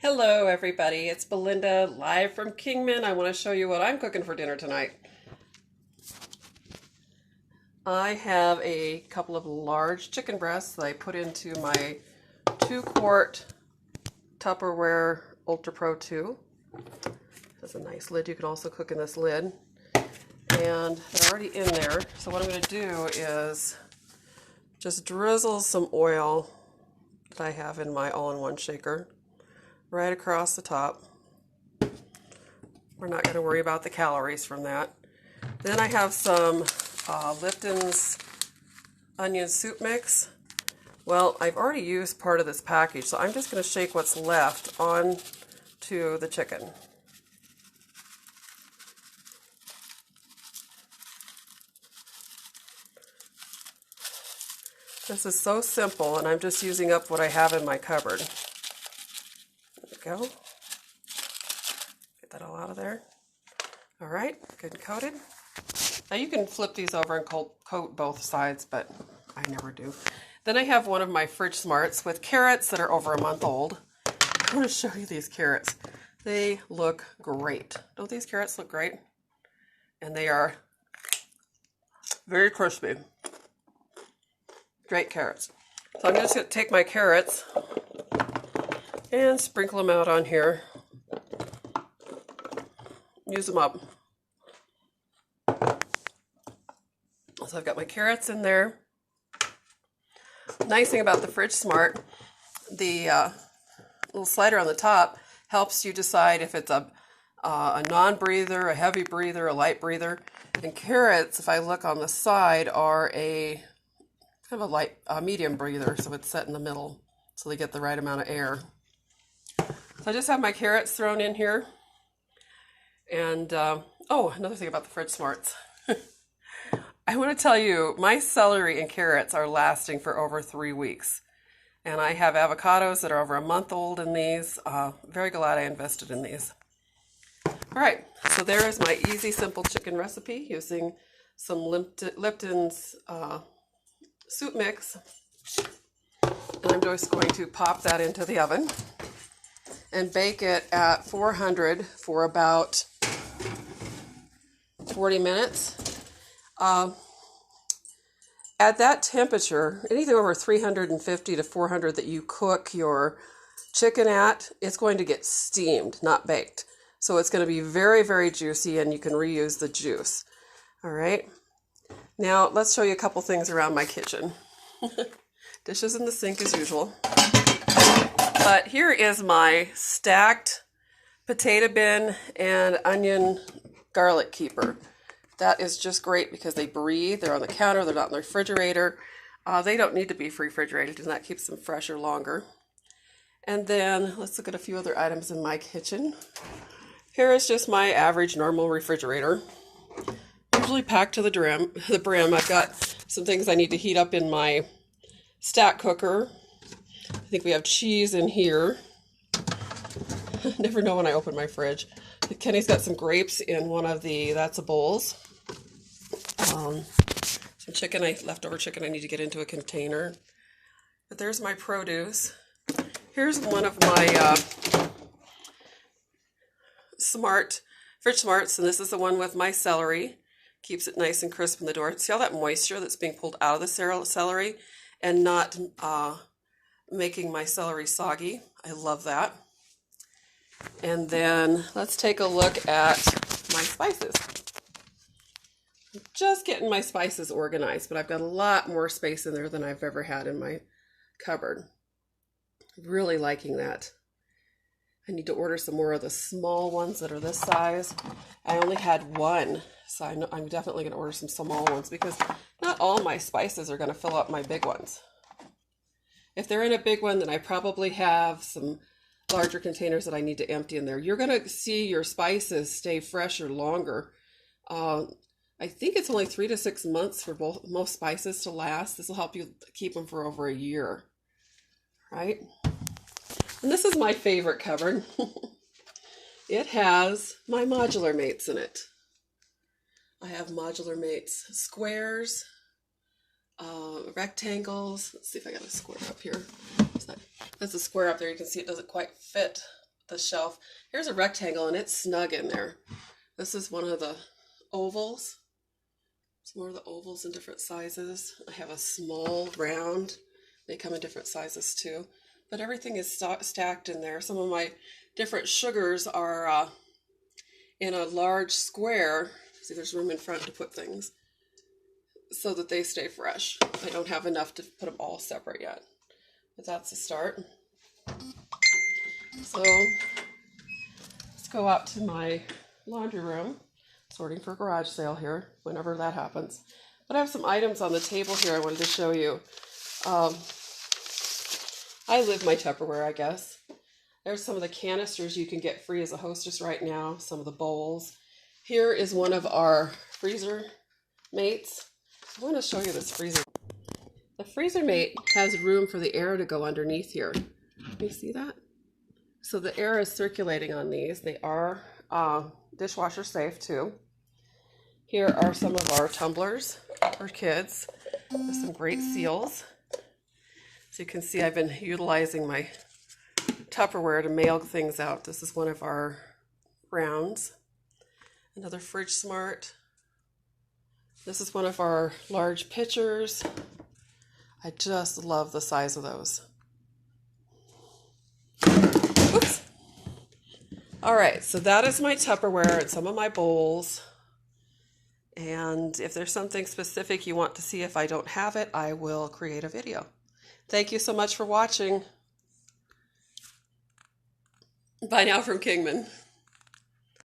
Hello everybody, it's Belinda live from Kingman. I want to show you what I'm cooking for dinner tonight. I have a couple of large chicken breasts that I put into my 2-quart Tupperware Ultra Pro 2. That's a nice lid. You can also cook in this lid. And they're already in there. So what I'm going to do is just drizzle some oil that I have in my all-in-one shaker right across the top. We're not going to worry about the calories from that. Then I have some Lipton's onion soup mix. Well, I've already used part of this package, so I'm just going to shake what's left onto the chicken. This is so simple, and I'm just using up what I have in my cupboard. There we go. Get that all out of there. All right, good and coated. Now you can flip these over and coat both sides, but I never do. Then I have one of my Fridge Smarts with carrots that are over a month old. I want to show you these carrots. They look great. Don't these carrots look great? And they are very crispy. Great carrots. So I'm just going to take my carrots and sprinkle them out on here. Use them up. So I've got my carrots in there. Nice thing about the Fridge Smart, the little slider on the top helps you decide if it's a non-breather, a heavy breather, a light breather. And carrots, if I look on the side, are a kind of a light, medium breather, so it's set in the middle, so they get the right amount of air. So I just have my carrots thrown in here. And, oh, another thing about the Fridge Smarts. I want to tell you, my celery and carrots are lasting for over 3 weeks. And I have avocados that are over a month old in these. Very glad I invested in these. All right, so there is my easy, simple chicken recipe using some Lipton's soup mix. And I'm just going to pop that into the oven and bake it at 400 for about 40 minutes. At that temperature, anything over 350 to 400 that you cook your chicken at, it's going to get steamed, not baked. So it's going to be very, very juicy, and you can reuse the juice. All right. Now let's show you a couple things around my kitchen. Dishes in the sink as usual. But here is my stacked potato bin and onion garlic keeper. That is just great because they breathe. They're on the counter. They're not in the refrigerator. They don't need to be refrigerated, and that keeps them fresher longer. And then let's look at a few other items in my kitchen. Here is just my average normal refrigerator. Usually packed to the brim. I've got some things I need to heat up in my stack cooker. I think we have cheese in here. Never know when I open my fridge. Kenny's got some grapes in one of the bowls. Some chicken, leftover chicken I need to get into a container. But there's my produce. Here's one of my Fridge Smarts, and this is the one with my celery. Keeps it nice and crisp in the door. See all that moisture that's being pulled out of the celery and not making my celery soggy. I love that. And then let's take a look at my spices. I'm just getting my spices organized, but I've got a lot more space in there than I've ever had in my cupboard. Really liking that. I need to order some more of the small ones that are this size. I only had one, so I'm definitely going to order some small ones because not all my spices are going to fill up my big ones. If they're in a big one, then I probably have some larger containers that I need to empty in there. You're going to see your spices stay fresher longer. I think it's only 3 to 6 months for most spices to last. This will help you keep them for over a year, right? And this is my favorite cupboard. It has my Modular Mates in it. I have Modular Mates squares, rectangles. Let's see if I got a square up here. That's a square up there. You can see it doesn't quite fit the shelf. Here's a rectangle and it's snug in there. This is one of the ovals. Some more of the ovals in different sizes. I have a small round. They come in different sizes too. But everything is stacked in there. Some of my different sugars are in a large square. See, there's room in front to put things so that they stay fresh. I don't have enough to put them all separate yet. But that's a start. So let's go out to my laundry room. Sorting for garage sale here, whenever that happens. But I have some items on the table here I wanted to show you. I live my Tupperware, I guess. There's some of the canisters you can get free as a hostess right now, some of the bowls. Here is one of our freezer mates. I want to show you this freezer. The freezer mate has room for the air to go underneath here. Can you see that? So the air is circulating on these. They are dishwasher safe too. Here are some of our tumblers for kids with some great seals. So you can see I've been utilizing my Tupperware to mail things out. This is one of our rounds. Another Fridge Smart. This is one of our large pitchers. I just love the size of those. Oops. All right, so that is my Tupperware and some of my bowls. And if there's something specific you want to see if I don't have it, I will create a video. Thank you so much for watching. Bye now from Kingman.